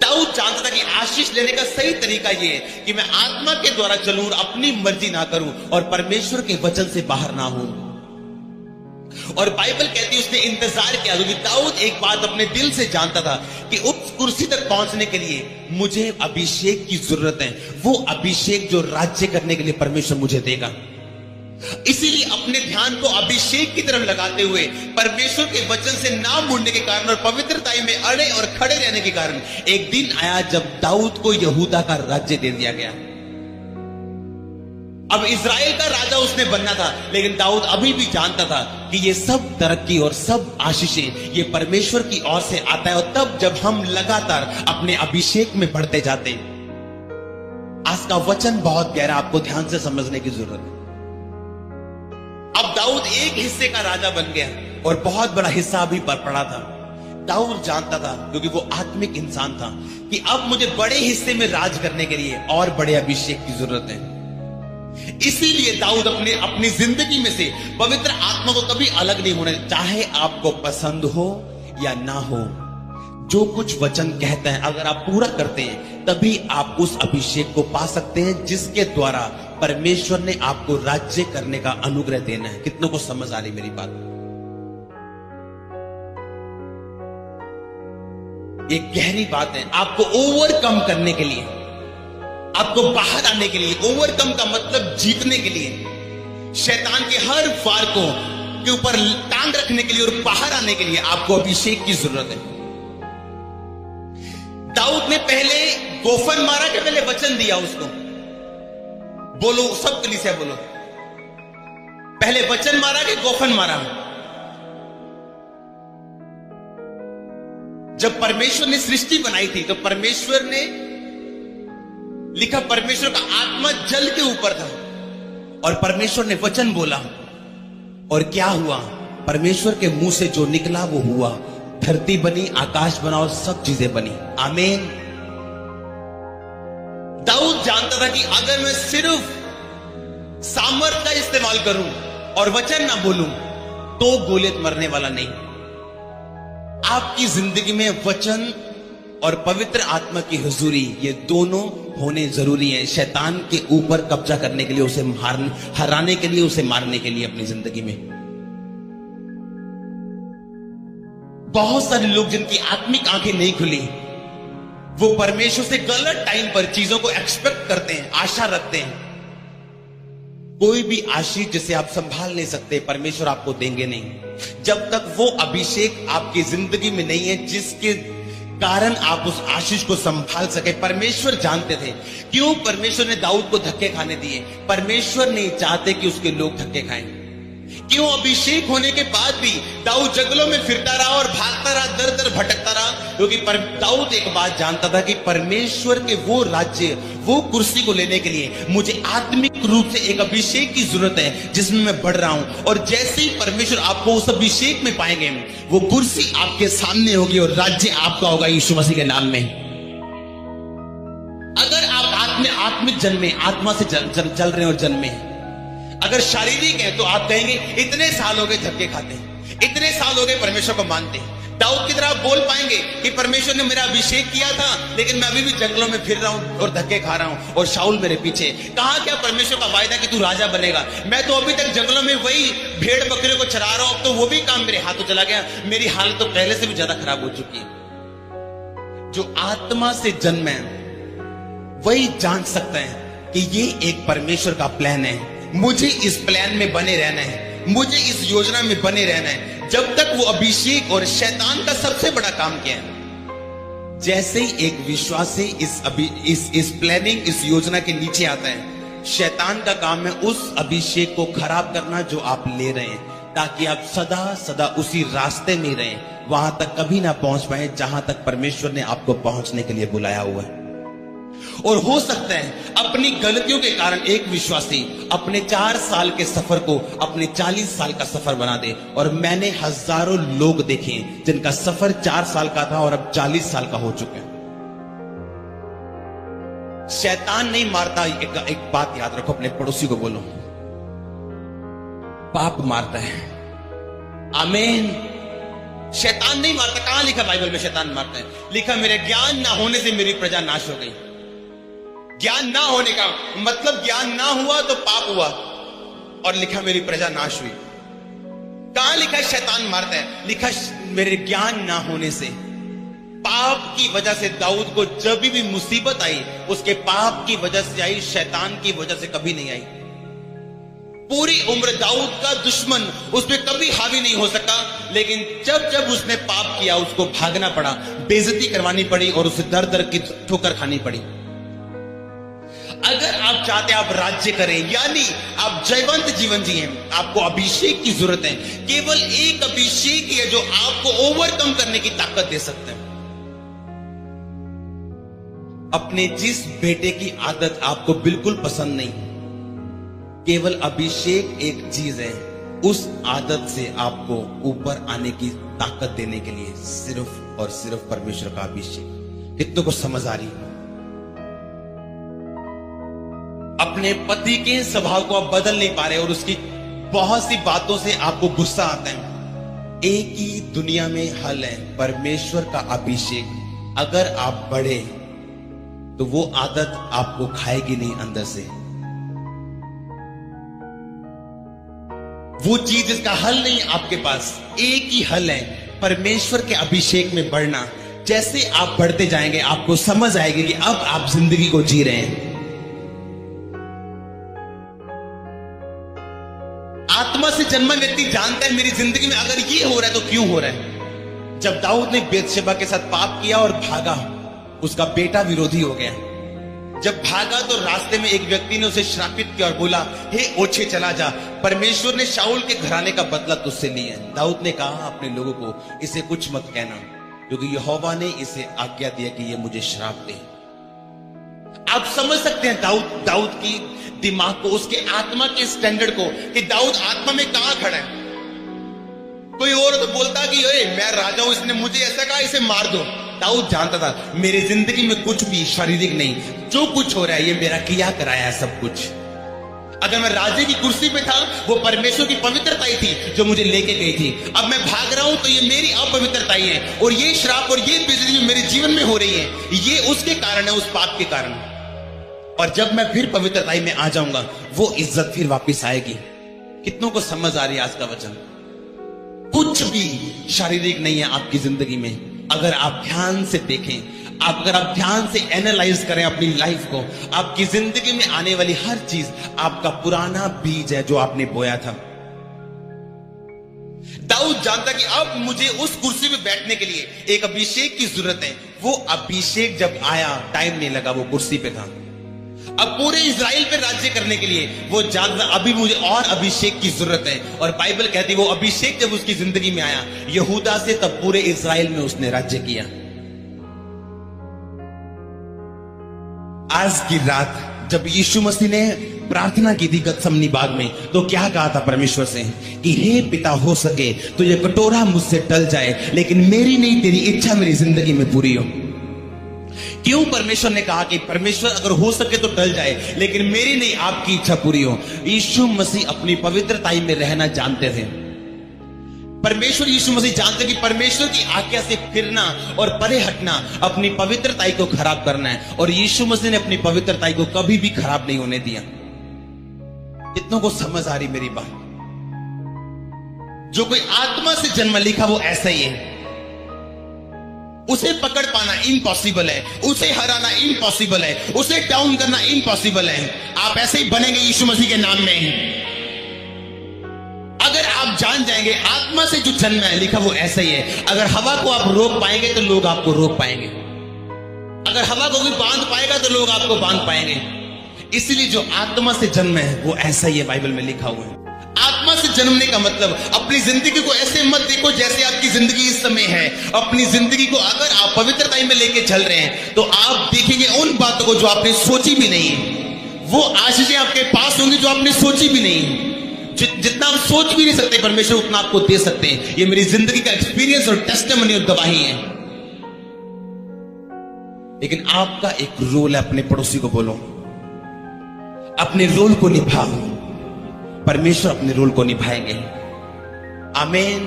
दाऊद जानता था कि आशीष लेने का सही तरीका यह है कि मैं आत्मा के द्वारा चलूं और अपनी मर्जी ना करूं और परमेश्वर के वचन से बाहर ना हूं। और बाइबल कहती है उसने इंतजार किया, क्योंकि दाऊद एक बात अपने दिल से जानता था कि उस कुर्सी तक पहुंचने के लिए मुझे अभिषेक की जरूरत है, वो अभिषेक जो राज्य करने के लिए परमेश्वर मुझे देगा। इसीलिए अपने ध्यान को अभिषेक की तरफ लगाते हुए परमेश्वर के वचन से ना मुड़ने के कारण और पवित्रता में अड़े और खड़े रहने के कारण एक दिन आया जब दाऊद को यहूदा का राज्य दे दिया गया। अब इज़राइल का राजा उसने बनना था, लेकिन दाऊद अभी भी जानता था कि ये सब तरक्की और सब आशीषें ये परमेश्वर की ओर से आता है। और तब जब हम लगातार अपने अभिषेक में बढ़ते जाते हैं। आज का वचन बहुत गहरा, आपको ध्यान से समझने की जरूरत है। अब दाऊद एक हिस्से का राजा बन गया और बहुत बड़ा हिस्सा अभी पड़ा था। दाऊद जानता था, क्योंकि वो आत्मिक इंसान था, कि अब मुझे बड़े हिस्से में राज करने के लिए और बड़े अभिषेक की जरूरत है। इसीलिए दाऊद अपनी जिंदगी में से पवित्र आत्मा को कभी अलग नहीं होने, चाहे आपको पसंद हो या ना हो। जो कुछ वचन कहते हैं अगर आप पूरा करते हैं तभी आप उस अभिषेक को पा सकते हैं जिसके द्वारा परमेश्वर ने आपको राज्य करने का अनुग्रह देना है। कितनों को समझ आ रही मेरी बात? एक गहरी बात है। आपको ओवरकम करने के लिए, आपको बाहर आने के लिए, ओवरकम का मतलब जीतने के लिए, शैतान के हर वार को के ऊपर टांग रखने के लिए और बाहर आने के लिए आपको अभिषेक की जरूरत है। दाऊद ने पहले गोफन मारा के पहले वचन दिया उसको। बोलो सब कलीसिया बोलो, पहले वचन मारा कि गोफन मारा? जब परमेश्वर ने सृष्टि बनाई थी तो परमेश्वर ने लिखा, परमेश्वर का आत्मा जल के ऊपर था और परमेश्वर ने वचन बोला और क्या हुआ? परमेश्वर के मुंह से जो निकला वो हुआ। धरती बनी, आकाश बना और सब चीजें बनी। आमीन। दाऊद जानता था कि अगर मैं सिर्फ सामर्थ का इस्तेमाल करूं और वचन ना बोलूं तो गोलियत मरने वाला नहीं। आपकी जिंदगी में वचन और पवित्र आत्मा की हुजूरी ये दोनों होने जरूरी है, शैतान के ऊपर कब्जा करने के लिए, उसे हराने के लिए, उसे मारने के लिए अपनी जिंदगी में। बहुत सारे लोग जिनकी आत्मिक आंखें नहीं खुली, वो परमेश्वर से गलत टाइम पर चीजों को एक्सपेक्ट करते हैं, आशा रखते हैं। कोई भी आशीष जिसे आप संभाल नहीं सकते परमेश्वर आपको देंगे नहीं जब तक वो अभिषेक आपकी जिंदगी में नहीं है जिसके कारण आप उस आशीष को संभाल सके। परमेश्वर जानते थे क्यों परमेश्वर ने दाऊद को धक्के खाने दिए। परमेश्वर नहीं चाहते कि उसके लोग धक्के खाएं। क्यों अभिषेक होने के बाद भी दाऊद जंगलों में फिरता रहा और भागता रहा, दर दर भटकता रहा? क्योंकि दाऊद एक बात जानता था कि परमेश्वर के वो राज्य, वो कुर्सी को लेने के लिए मुझे आत्मिक रूप से एक अभिषेक की जरूरत है जिसमें मैं बढ़ रहा हूं। और जैसे ही परमेश्वर आपको उस अभिषेक में पाएंगे, वो कुर्सी आपके सामने होगी और राज्य आपका होगा यीशु मसीह के नाम में। अगर आप आत्मिक जन्मे, आत्मा से चल रहे और जन्मे, अगर शारीरिक है तो आप कहेंगे इतने साल हो गए धक्के खाते, इतने साल हो गए परमेश्वर को मानते। दाऊद की तरह आप बोल पाएंगे कि परमेश्वर ने मेरा अभिषेक किया था लेकिन मैं अभी भी जंगलों में फिर रहा हूं और धक्के खा रहा हूं और शाऊल मेरे पीछे। कहा क्या परमेश्वर का वायदा कि तू राजा बनेगा? मैं तो अभी तक जंगलों में वही भेड़ बकरियों को चरा रहा हूं, अब तो वो भी काम मेरे हाथों चला गया। मेरी हालत तो पहले से भी ज्यादा खराब हो चुकी है। जो आत्मा से जन्मे वही जान सकते हैं कि ये एक परमेश्वर का प्लान है, मुझे इस प्लान में बने रहना है, मुझे इस योजना में बने रहना है। जब तक वो अभिषेक, और शैतान का सबसे बड़ा काम क्या है? जैसे ही एक विश्वासी इस प्लानिंग, इस योजना के नीचे आता है, शैतान का काम है उस अभिषेक को खराब करना जो आप ले रहे हैं, ताकि आप सदा सदा उसी रास्ते में रहें, वहां तक कभी ना पहुंच पाए जहां तक परमेश्वर ने आपको पहुंचने के लिए बुलाया हुआ है। और हो सकता है अपनी गलतियों के कारण एक विश्वासी अपने 4 साल के सफर को अपने 40 साल का सफर बना दे। और मैंने हजारों लोग देखे जिनका सफर 4 साल का था और अब 40 साल का हो चुके हैं। शैतान नहीं मारता, एक बात याद रखो, अपने पड़ोसी को बोलो, पाप मारता है। आमीन। शैतान नहीं मारता। कहां लिखा बाइबल में शैतान मारता है? लिखा मेरे ज्ञान ना होने से मेरी प्रजा नाश हो गई। ज्ञान ना होने का मतलब ज्ञान ना हुआ तो पाप हुआ, और लिखा मेरी प्रजा नाश हुई। कहां लिखा है शैतान मारता है? लिखा मेरे ज्ञान ना होने से। पाप की वजह से दाऊद को जब भी मुसीबत आई, उसके पाप की वजह से आई, शैतान की वजह से कभी नहीं आई। पूरी उम्र दाऊद का दुश्मन उस पर कभी हावी नहीं हो सका, लेकिन जब जब उसने पाप किया उसको भागना पड़ा, बेइज्जती करवानी पड़ी और उसे दर दर की ठोकर खानी पड़ी। अगर आप चाहते हैं आप राज्य करें, यानी आप जयवंत जीवन जिए, आपको अभिषेक की जरूरत है। केवल एक अभिषेक है जो आपको ओवरकम करने की ताकत दे सकते हैं। अपने जिस बेटे की आदत आपको बिल्कुल पसंद नहीं, केवल अभिषेक एक चीज है, उस आदत से आपको ऊपर आने की ताकत देने के लिए सिर्फ और सिर्फ परमेश्वर का अभिषेक। कितनों को समझ आ रही है? अपने पति के स्वभाव को आप बदल नहीं पा रहे और उसकी बहुत सी बातों से आपको गुस्सा आता है। एक ही दुनिया में हल है, परमेश्वर का अभिषेक। अगर आप बढ़े तो वो आदत आपको खाएगी नहीं अंदर से। वो चीज जिसका हल नहीं आपके पास, एक ही हल है, परमेश्वर के अभिषेक में बढ़ना। जैसे आप बढ़ते जाएंगे आपको समझ आएगी कि अब आप जिंदगी को जी रहे हैं। आत्मा से जन्मा व्यक्ति जानता है मेरी जिंदगी में अगर ये हो रहा है तो क्यों हो रहा है। जब दाऊद ने बेतशेबा के साथ पाप किया और भागा, उसका बेटा विरोधी हो गया। जब भागा तो रास्ते में एक व्यक्ति ने उसे श्रापित किया और बोला, हे ओछे चला जा, परमेश्वर ने शाऊल के घराने का बदला तुझसे लिया। दाऊद ने कहा अपने लोगों को, इसे कुछ मत कहना, क्योंकि यहोवा ने इसे आज्ञा दिया कि ये मुझे श्राप दे। आप समझ सकते हैं दाऊद की दिमाग को, उसके आत्मा के स्टैंडर्ड को, कि दाऊद आत्मा में कहां खड़ा है। कोई और तो बोलता कि मैं राजा हूं, इसने मुझे ऐसा कहा, इसे मार दो। दाऊद जानता था मेरी जिंदगी में कुछ भी शारीरिक नहीं, जो कुछ हो रहा है ये मेरा किया कराया है सब कुछ। अगर मैं राजे की कुर्सी पे था, वो परमेश्वर की पवित्रता ही थी जो मुझे लेके गई थी। अब मैं भाग रहा हूं तो ये मेरी अपवित्रता ही है, और ये श्राप और ये बेइज्जती जो मेरे जीवन में हो रही है, ये उसके कारण है, उस पाप के कारण। और जब मैं फिर पवित्रताई में आ जाऊंगा, वो इज्जत फिर वापस आएगी। कितनों को समझ आ रही है आज का वचन? कुछ भी शारीरिक नहीं है आपकी जिंदगी में। अगर आप ध्यान से देखें, अगर आप ध्यान से एनालाइज करें अपनी लाइफ को, आपकी जिंदगी में आने वाली हर चीज आपका पुराना बीज है जो आपने बोया था। दाऊद जानता कि अब मुझे उस कुर्सी पे बैठने के लिए एक अभिषेक की जरूरत है। वो अभिषेक जब आया, टाइम नहीं लगा, वो कुर्सी पे था। अब पूरे इजराइल पे राज्य करने के लिए वो जानता, अभी मुझे और अभिषेक की जरूरत है। और बाइबल कहती वो अभिषेक जब उसकी जिंदगी में आया यहूदा से, तब पूरे इजराइल में उसने राज्य किया। आज की रात जब यीशु मसीह ने प्रार्थना की थी गतसमनी बाग में, तो क्या कहा था परमेश्वर से कि हे पिता, हो सके तो ये कटोरा मुझसे टल जाए, लेकिन मेरी नहीं तेरी इच्छा मेरी जिंदगी में पूरी हो। क्यों परमेश्वर ने कहा कि परमेश्वर अगर हो सके तो टल जाए, लेकिन मेरी नहीं आपकी इच्छा पूरी हो? यीशु मसीह अपनी पवित्रताई में रहना जानते थे। परमेश्वर यीशु मसीह जानते कि परमेश्वर की आज्ञा से फिरना और परे हटना अपनी पवित्रताई को खराब करना है, और यीशु मसीह ने अपनी पवित्रताई को कभी भी खराब नहीं होने दिया। कितनों को समझ आ रही मेरी बात? जो कोई आत्मा से जन्म लिखा वो ऐसा ही है। उसे पकड़ पाना इम्पॉसिबल है, उसे हराना इम्पॉसिबल है, उसे डाउन करना इम्पॉसिबल है। आप ऐसे ही बनेंगे यीशु मसीह के नाम में। अगर आप जान जाएंगे आत्मा से जो जन्म है लिखा वो ऐसा ही है। अगर हवा को आप रोक पाएंगे तो लोग आपको रोक पाएंगे, अगर हवा को कोई बांध पाएगा तो लोग आपको बांध पाएंगे। इसलिए जो आत्मा से जन्म है वो ऐसा ही है, बाइबल में लिखा हुआ है। आत्मा से जन्मने का मतलब अपनी जिंदगी को ऐसे मत देखो जैसे आपकी जिंदगी इस समय है। अपनी जिंदगी को अगर आप पवित्रता में लेके चल रहे हैं तो आप देखेंगे उन बातों को जो आपने सोची भी नहीं। वो आशीषें आपके पास होंगी जो आपने सोची भी नहीं। जितना आप सोच भी नहीं सकते परमेश्वर उतना आपको दे सकते हैं। ये मेरी जिंदगी का एक्सपीरियंस और टेस्टिमनी और गवाही है। लेकिन आपका एक रोल है, अपने पड़ोसी को बोलो अपने रोल को निभाओ, परमेश्वर अपने रोल को निभाएंगे। आमीन।